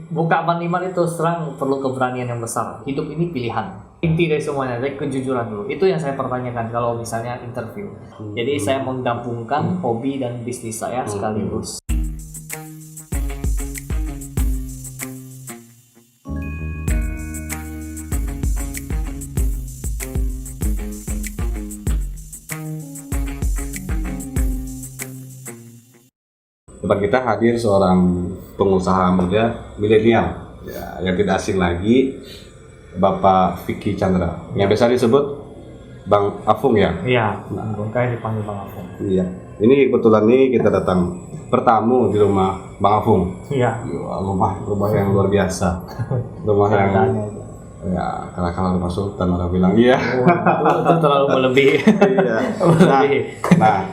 buka Bandiman itu serang perlu keberanian yang besar. Hidup ini pilihan. Inti dari semuanya, dari kejujuran dulu. Itu yang saya pertanyakan kalau misalnya interview. Jadi saya menggabungkan hobi dan bisnis saya sekaligus. Tempat kita hadir seorang pengusaha muda milenial ya, yang tidak asing lagi, Bapak Vicky Chandra, yang biasa disebut Bang Afung ya. Iya, Bungkai dipanggil Bang Afung. Iya. Ini kebetulan nih kita datang bertamu di rumah Bang Afung. Iya. Rumah yang luar biasa. Rumah yang ya kalau rumah sultan orang bilang iya. Itu terlalu melebihi. Iya. Nah,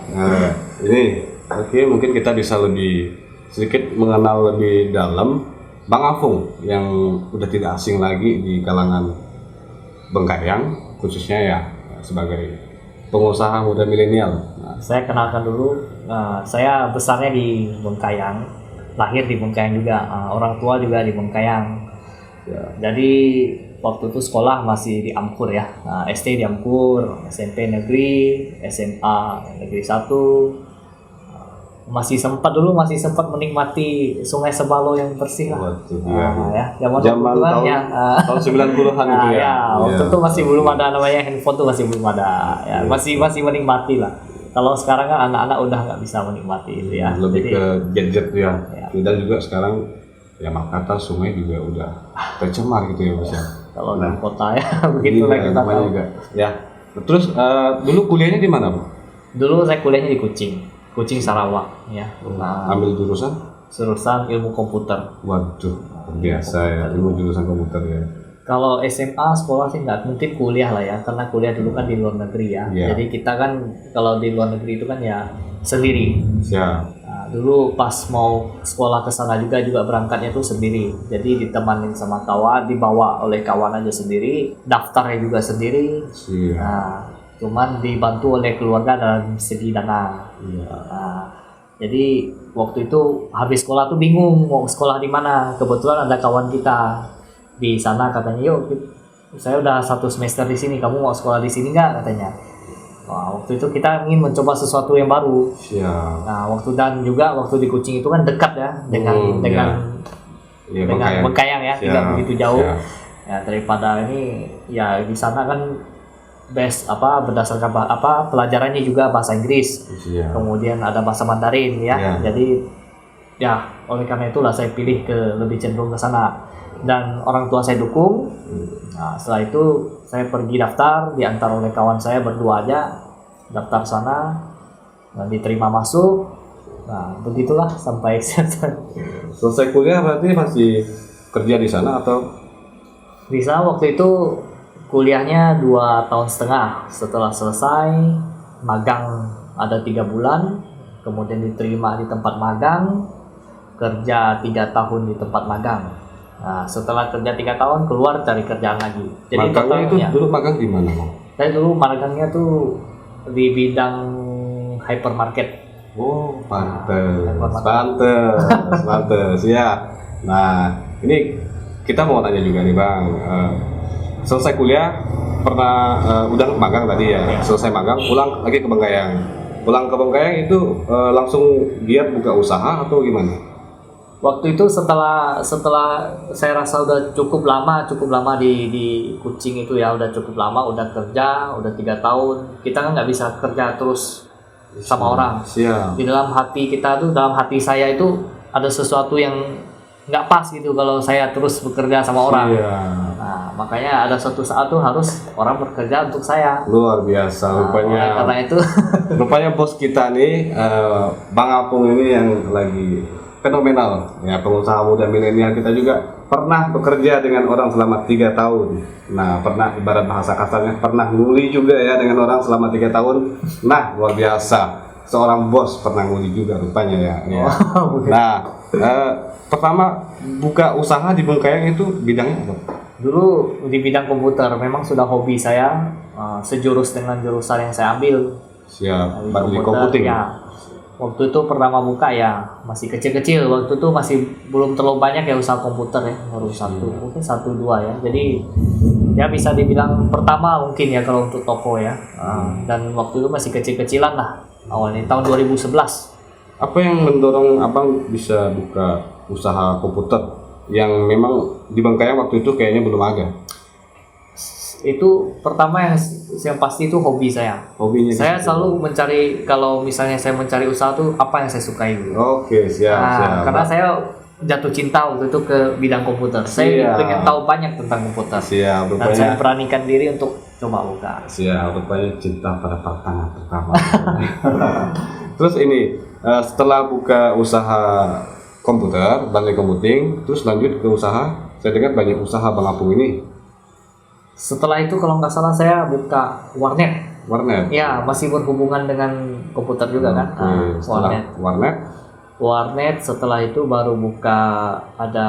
ini oke, mungkin kita bisa lebih sedikit mengenal lebih dalam Bang Afung yang udah tidak asing lagi di kalangan Bengkayang, khususnya ya sebagai pengusaha muda milenial. Nah, saya kenalkan dulu, saya besarnya di Bengkayang, lahir di Bengkayang juga, orang tua juga di Bengkayang. Ya, jadi waktu itu sekolah masih di Amkur ya, SD di Amkur, SMP negeri, SMA negeri 1. Masih sempat menikmati Sungai Sebalo yang bersih lah. Waduh, ya. Zaman tahun 90-an itu ya. Waktu itu masih belum ada namanya handphone, tuh masih belum ada. Ya, masih menikmati lah. Kalau sekarang kan anak-anak udah nggak bisa menikmati itu ya. Lebih ke gadget ya. Dan juga sekarang ya Makassar sungai juga udah tercemar gitu ya Mas ya. Kalau di kota ya begitulah kita tahu. Juga. Ya. Terus dulu kuliahnya di mana, Bu? Dulu saya kuliahnya di Kucing Sarawak ya. Ambil jurusan ilmu komputer. Waduh, biasa ya, ilmu jurusan komputer ya. Kalau SMA sekolah sih nggak, mungkin kuliah lah ya, karena kuliah dulu kan di luar negeri ya. Jadi kita kan kalau di luar negeri itu kan ya sendiri. Siap. Nah, dulu pas mau sekolah ke sana juga berangkatnya tuh sendiri. Jadi ditemanin sama kawan, dibawa oleh kawan aja sendiri, daftarnya juga sendiri. Siap. Nah, cuman dibantu oleh keluarga dalam segi dana. Nah, jadi waktu itu habis sekolah tuh bingung mau sekolah di mana. Kebetulan ada kawan kita di sana, katanya, yuk saya udah 1 semester di sini, kamu mau sekolah di sini nggak, katanya. Nah, waktu itu kita ingin mencoba sesuatu yang baru. Siap. Nah, waktu di Kucing itu kan dekat ya dengan Bengkayang ya, tidak begitu jauh. Ya daripada ini ya di sana kan berdasarkan pelajarannya juga bahasa Inggris. Kemudian ada bahasa Mandarin ya. Jadi ya oleh karena itulah saya pilih lebih cenderung ke sana, dan orang tua saya dukung. Nah, setelah itu saya pergi daftar, diantar oleh kawan saya berdua aja, daftar sana dan diterima masuk. Nah, begitulah sampai selesai kuliah berarti masih kerja di sana atau? Di sana waktu itu kuliahnya 2,5 tahun. Setelah selesai magang ada 3 bulan, kemudian diterima di tempat magang, kerja 3 tahun di tempat magang. Nah, setelah kerja 3 tahun keluar cari kerjaan lagi. Jadi magangnya itu dulu magang di mana? Saya dulu magangnya tuh di bidang hypermarket. Oh, pantes ya. Nah, ini kita mau tanya juga nih Bang. Selesai kuliah pernah udah magang tadi ya. Selesai magang pulang lagi ke Bengkayang. Pulang ke Bengkayang itu langsung giat buka usaha atau gimana? Waktu itu setelah saya rasa udah cukup lama di Kucing itu ya, udah cukup lama, udah kerja udah 3 tahun. Kita kan nggak bisa kerja terus sama orang. Siap. Di dalam hati saya itu ada sesuatu yang nggak pas gitu kalau saya terus bekerja sama orang. Nah, makanya ada suatu saat tuh harus orang bekerja untuk saya. Luar biasa. Rupanya karena itu rupanya bos kita nih Bang Apung ini yang lagi fenomenal ya, pengusaha muda milenial. Kita juga pernah bekerja dengan orang selama 3 tahun. Nah, pernah ibarat bahasa kasarnya pernah nguli juga ya dengan orang selama 3 tahun. Nah, luar biasa. Seorang bos pernah nguli juga rupanya ya. Nah, pertama buka usaha di Bengkayang itu bidangnya apa? Dulu di bidang komputer, memang sudah hobi saya, sejurus dengan jurusan yang saya ambil. Siap, di komputing. Ya. Waktu itu pertama buka ya masih kecil-kecil, waktu itu masih belum terlalu banyak ya usaha komputer ya, baru mungkin 1-2 ya. Jadi ya bisa dibilang pertama mungkin ya kalau untuk toko ya. Dan waktu itu masih kecil-kecilan lah awalnya tahun 2011. Apa yang mendorong abang bisa buka usaha komputer yang memang di Bengkayang waktu itu kayaknya belum ada? Itu pertama yang pasti itu hobi saya. Hobinya saya selalu mencari, kalau misalnya saya mencari usaha tuh apa yang saya sukai gitu. Oke, siap. Karena saya jatuh cinta waktu itu ke bidang komputer. Saya pengen tahu banyak tentang komputer. Siap, dan saya beranikan diri untuk coba buka. Siap, rupanya cinta pada pandangan pertama. Terus ini setelah buka usaha komputer, Bandai Computing, terus lanjut ke usaha. Saya dengar banyak usaha Bang Apung ini. Setelah itu kalau nggak salah saya buka warnet. Warnet? Ya, masih berhubungan dengan komputer juga kan. Setelah warnet, setelah itu baru buka ada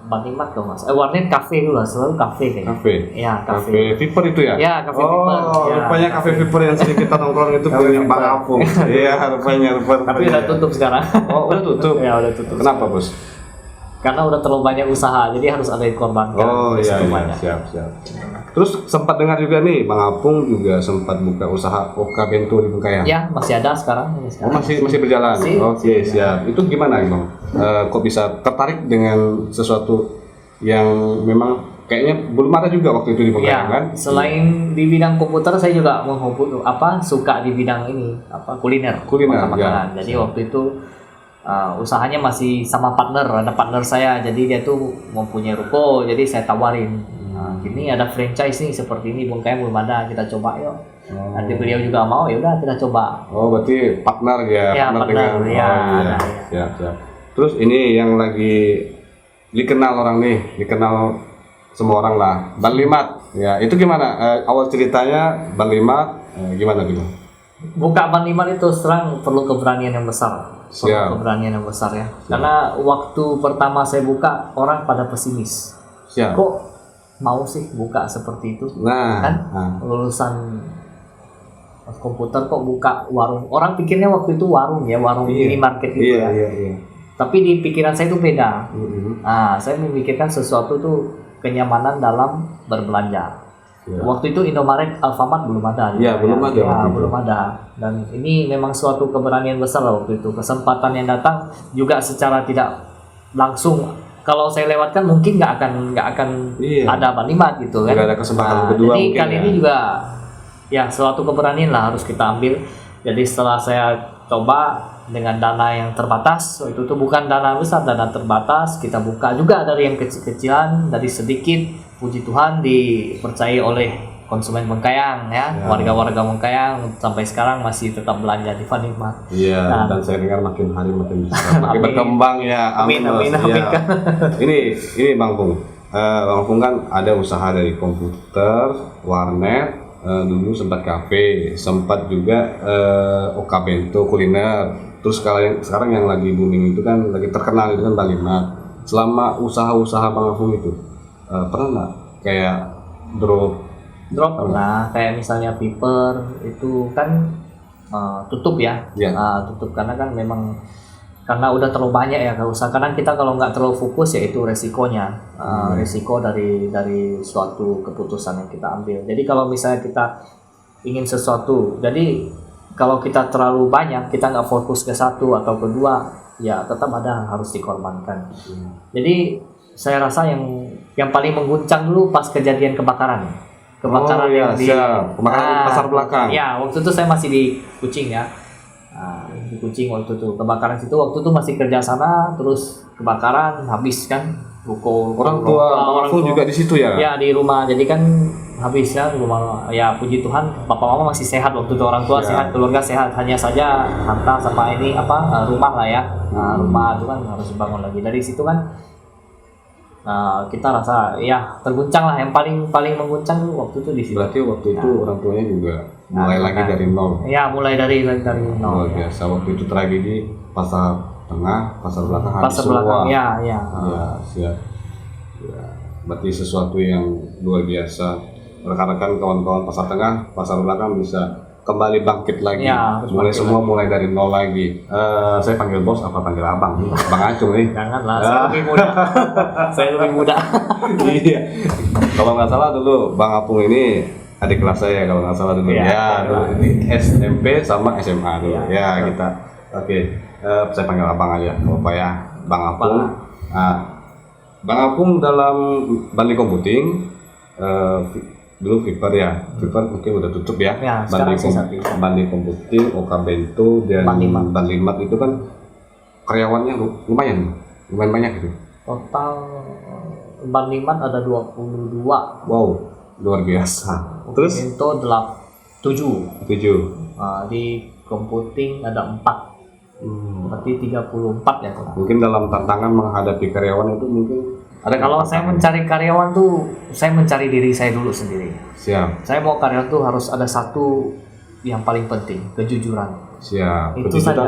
Banimat kalau nggak salah. Warnet kafe dulu lah, selalu kafe kayaknya. Kafe? Ya, kafe Viper itu ya? Ya, kafe Viper. Rupanya kafe Viper yang sering kita nongkrong itu punya Bang Apung. Iya, rupanya. Tapi udah tutup sekarang. Oh, udah tutup? Ya, udah tutup. Kenapa, Bos? Karena udah terlalu banyak usaha, jadi harus ada yang dikorbankan. Oh iya, siap. Terus sempat dengar juga nih, Bang Apung juga sempat buka usaha Oka Bento di Bengkayang. Ya, masih ada sekarang. Oh, masih berjalan? Oke, siap. Itu gimana, Bang? Kok bisa tertarik dengan sesuatu yang memang kayaknya belum ada juga waktu itu di Bengkayang kan? Selain di bidang komputer, saya juga suka di bidang ini, kuliner. Makanan. Jadi waktu itu usahanya masih sama ada partner saya, jadi dia tuh mempunyai ruko, jadi saya tawarin gini ada franchise nih seperti ini Bengkayang belum ada, kita coba yuk. Nanti beliau juga mau, ya udah kita coba. Oh, berarti partner ya? Partner. Siap. Terus ini yang lagi dikenal orang nih, dikenal semua orang lah, Bang Limat ya, itu gimana awal ceritanya Bang Limat, gimana gitu? Buka Bang Limat itu serang perlu keberanian yang besar. Keberanian yang besar ya. Karena waktu pertama saya buka, orang pada pesimis. Kok mau sih buka seperti itu? Lulusan komputer kok buka warung? Orang pikirnya waktu itu warung minimarket gitu ya. Tapi di pikiran saya itu beda. Saya memikirkan sesuatu tuh kenyamanan dalam berbelanja. Waktu itu Indomaret, Alfamart belum ada. Belum ada. Dan ini memang suatu keberanian besar lah waktu itu. Kesempatan yang datang juga secara tidak langsung. Kalau saya lewatkan mungkin nggak akan ada Banimat gitu kan. Nggak ada kesempatan kedua. Jadi kali ini juga ya suatu keberanian lah harus kita ambil. Jadi setelah saya coba dengan dana yang terbatas, itu tuh bukan dana besar, dana terbatas, kita buka juga dari yang kecil-kecilan, dari sedikit. Puji Tuhan dipercayai oleh konsumen Bengkayang ya, warga-warga Bengkayang sampai sekarang masih tetap belanja di Banimat. Iya, dan saya dengar makin hari makin besar, makin berkembang ya. Amin. Ini Bang Pung. Bang Pung kan ada usaha dari komputer, warnet, dulu sempat kafe, sempat juga Oka Bento kuliner. Terus sekarang yang lagi booming itu kan, lagi terkenal itu kan Banimat. Selama usaha-usaha Bang Pung itu pernah nggak kayak drop pernah, kayak misalnya Viper itu kan tutup ya. Tutup karena kan memang karena udah terlalu banyak ya usaha. Karena kita kalau nggak terlalu fokus ya itu resikonya, resiko dari suatu keputusan yang kita ambil. Jadi kalau misalnya kita ingin sesuatu, jadi kalau kita terlalu banyak, kita nggak fokus ke satu atau kedua, ya tetap ada harus dikorbankan. Jadi saya rasa yang paling mengguncang dulu pas kejadian kebakaran yang di pasar belakang. Ya, waktu itu saya masih di Kucing ya. Di Kucing waktu itu kebakaran situ, waktu itu masih kerja sana, terus kebakaran habis kan ruko. Orang tua juga di situ ya? Ya, di rumah. Jadi kan habis ya rumah. Ya puji Tuhan bapak mama masih sehat waktu itu, orang tua sehat, keluarga sehat, hanya saja harta sama rumah lah ya. Rumah itu kan harus dibangun lagi. Dari situ kan kita rasa ya terguncang lah, yang paling mengguncang waktu itu di situ. Berarti waktu itu orang tuanya juga mulai lagi dari nol. Ya, mulai dari nol. Luar biasa. Waktu itu tragedi pasar tengah, pasar belakang habis semua. Pasar belakang, ya. Ya, siap. Ya, berarti sesuatu yang luar biasa. Rekan-rekan kawan-kawan pasar tengah, pasar belakang bisa kembali bangkit lagi, Ya, mulai semua lagi. Mulai dari nol lagi. Saya panggil bos apa panggil abang nih, Bang Acung nih. Janganlah, saya lebih muda. Saya lebih muda. Iya. Kalau nggak salah dulu Bang Apung ini adik kelas saya kalau nggak salah dulu. Ya, dulu ini SMP sama SMA dulu. Ya, kita. Oke. Saya panggil abang aja, apa ya, Bang Apung. Nah, Bang Apung dalam Bandi Komputing dulu Viper ya, Viper mungkin udah tutup ya. Bandi Komputing, Oka Bento dan Banlimat itu kan karyawannya lumayan banyak gitu. Total Banlimat ada 22. Wow, luar biasa. Terus Bento 7. Di Komputing ada 4. Berarti 34 ya total. Mungkin dalam tantangan menghadapi karyawan itu mungkin ada. Kalau saya mencari karyawan tuh, saya mencari diri saya dulu sendiri. Siap. Saya mau karyawan tuh harus ada satu yang paling penting, kejujuran. Siap. Itu saja.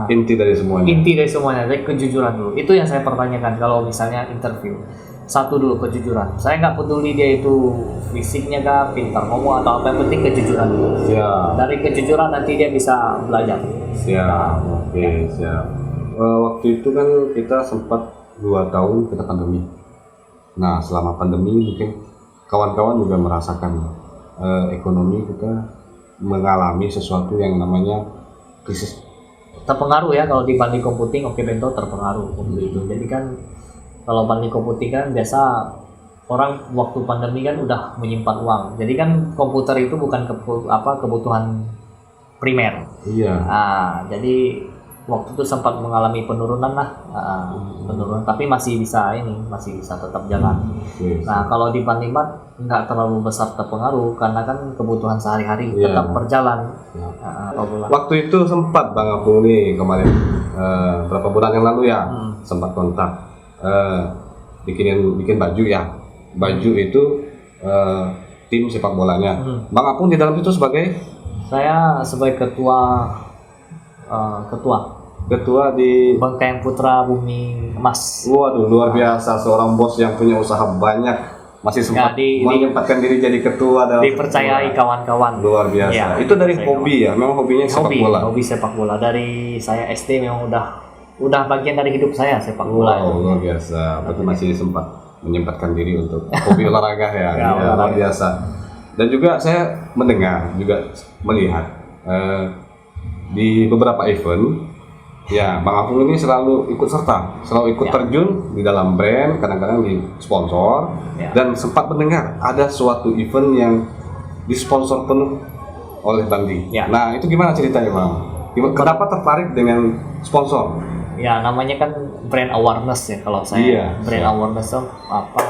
Inti dari semuanya. Dari kejujuran dulu. Itu yang saya pertanyakan kalau misalnya interview. Satu dulu, kejujuran. Saya nggak peduli dia itu fisiknya kah, pintar ngomong atau apa, yang penting kejujuran dulu. Siap. Dari kejujuran nanti dia bisa belajar. Siap. Oke, siap. Waktu itu kan kita sempat 2 tahun kita pandemi. Nah, selama pandemi mungkin kawan-kawan juga merasakan ekonomi kita mengalami sesuatu yang namanya krisis. Terpengaruh ya kalau di Bandi Komputing, Oke Bento terpengaruh waktu itu. Jadi kan kalau Bandi Komputing kan biasa orang waktu pandemi kan udah menyimpan uang. Jadi kan komputer itu bukan kebutuhan primer. Iya. Jadi waktu itu sempat mengalami penurunan lah, penurunan. Tapi masih bisa tetap jalan. Nah kalau di Banlimat nggak terlalu besar terpengaruh karena kan kebutuhan sehari-hari tetap berjalan. Waktu itu sempat Bang Apung nih kemarin berapa bulan yang lalu ya sempat kontak. Bikin baju ya, baju itu tim sepak bolanya. Bang Apung di dalam itu saya sebagai ketua di Bengkayang Putra Bumi Emas. Waduh, luar biasa, seorang bos yang punya usaha banyak masih sempat menyempatkan diri jadi ketua dalam dipercayai kawan-kawan. Luar biasa. Ya, itu dari hobi ya, memang hobinya sepak bola. Hobi sepak bola dari saya SD memang udah bagian dari hidup saya sepak bola. Wow, luar biasa. Berarti masih sempat menyempatkan diri untuk hobi olahraga ya. Ya, luar biasa. Dan juga saya mendengar, juga melihat di beberapa event, ya Bang Apung ini selalu ikut serta, selalu ikut terjun di dalam brand, kadang-kadang di sponsor, dan sempat mendengar ada suatu event yang disponsor penuh oleh Bandi. Nah itu gimana ceritanya Bang? Kenapa tertarik dengan sponsor? Ya namanya kan brand awareness ya kalau saya. Brand awareness itu apa?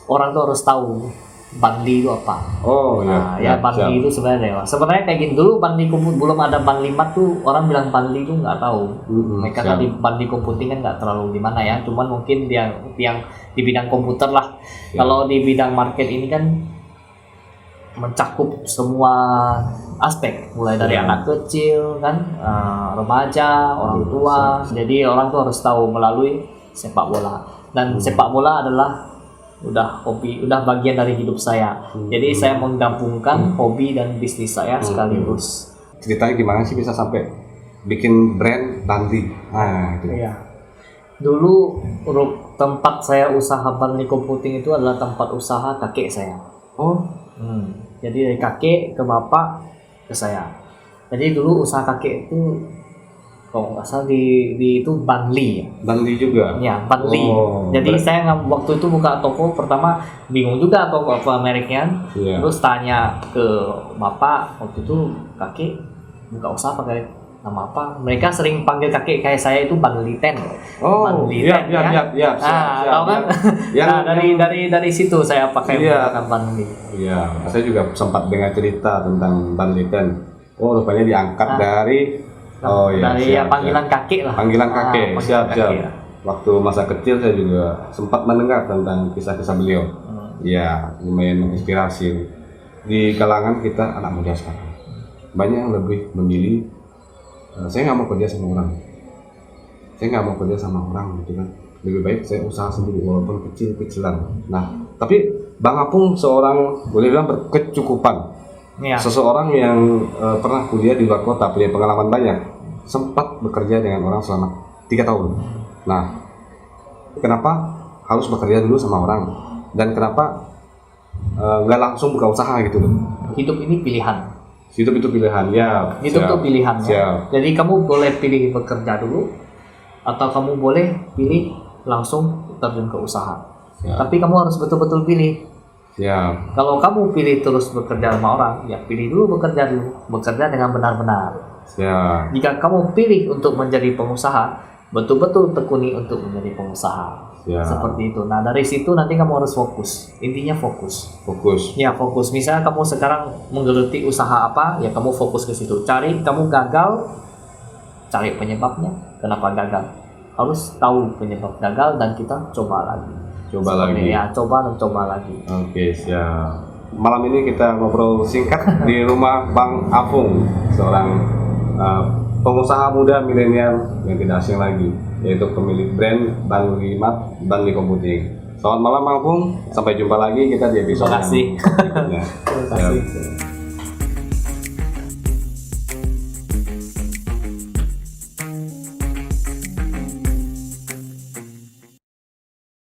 Orang tuh harus tahu Bandi itu apa? Bandi itu sebenarnya kayak gini dulu. Bandi belum ada Banlimat tuh orang bilang Bandi itu nggak tahu. Mereka tadi Bandi Komputing kan nggak terlalu di mana ya. Cuman mungkin dia yang di bidang komputer lah. Kalau di bidang market ini kan mencakup semua aspek, mulai dari anak kecil kan, remaja, orang tua. Jadi orang tuh harus tahu melalui sepak bola. Dan sepak bola adalah udah hobi, udah bagian dari hidup saya. Jadi saya menggabungkan hobi dan bisnis saya sekaligus. Ceritanya gimana sih bisa sampai bikin brand Bandi? Iya. Dulu tempat saya usaha Bandi Komputing itu adalah tempat usaha kakek saya. Jadi dari kakek ke bapak ke saya. Jadi dulu usaha kakek itu kalau nggak salah di itu Banli. Banli juga? Ya, Banli. Jadi saya waktu itu buka toko pertama bingung juga toko apa mereknya. Terus tanya ke bapak, waktu itu kakek buka usaha pakai nama apa? Mereka sering panggil kakek kayak saya itu Banliten. Iya. Tahu kan? Dari situ saya pakai menggunakan Banli. Iya, saya juga sempat dengar cerita tentang Banliten. Rupanya diangkat dari panggilan kakek lah. Panggilan kakek, siap. Waktu masa kecil saya juga sempat mendengar tentang kisah-kisah beliau. Ya, lumayan menginspirasi di kalangan kita anak muda sekarang. Banyak yang lebih memilih, saya nggak mau kerja sama orang, gitu kan. Lebih baik saya usaha sendiri walaupun kecil-kecilan. Nah, tapi Bang Apung seorang boleh bilang berkecukupan. Ya. Seseorang yang pernah kuliah di luar kota, punya pengalaman banyak, sempat bekerja dengan orang selama 3 tahun. Nah, kenapa harus bekerja dulu sama orang? Dan kenapa nggak langsung buka usaha gitu? Hidup ini pilihan. Hidup itu pilihan, ya. Hidup itu pilihan. Ya. Siap. Jadi kamu boleh pilih bekerja dulu, atau kamu boleh pilih langsung terjun ke usaha. Siap. Tapi kamu harus betul-betul pilih. Ya. Kalau kamu pilih terus bekerja sama orang, ya pilih dulu, bekerja dengan benar-benar. Ya. Jika kamu pilih untuk menjadi pengusaha, betul-betul tekuni untuk menjadi pengusaha. Ya. Seperti itu. Nah, dari situ nanti kamu harus fokus. Intinya fokus. Fokus. Ya, fokus. Misalnya kamu sekarang menggeluti usaha apa, ya kamu fokus ke situ. Kamu gagal, cari penyebabnya. Kenapa gagal? Harus tahu penyebab gagal dan kita coba lagi. Ya, coba lagi. Oke, siap. Malam ini kita ngobrol singkat di rumah Bang Apung, seorang pengusaha muda milenial yang tidak asing lagi, yaitu pemilik brand Bangli Mat, Bangli Computing. Selamat malam Bang Apung, sampai jumpa lagi kita di episode Terima kasih. berikutnya. Terima kasih.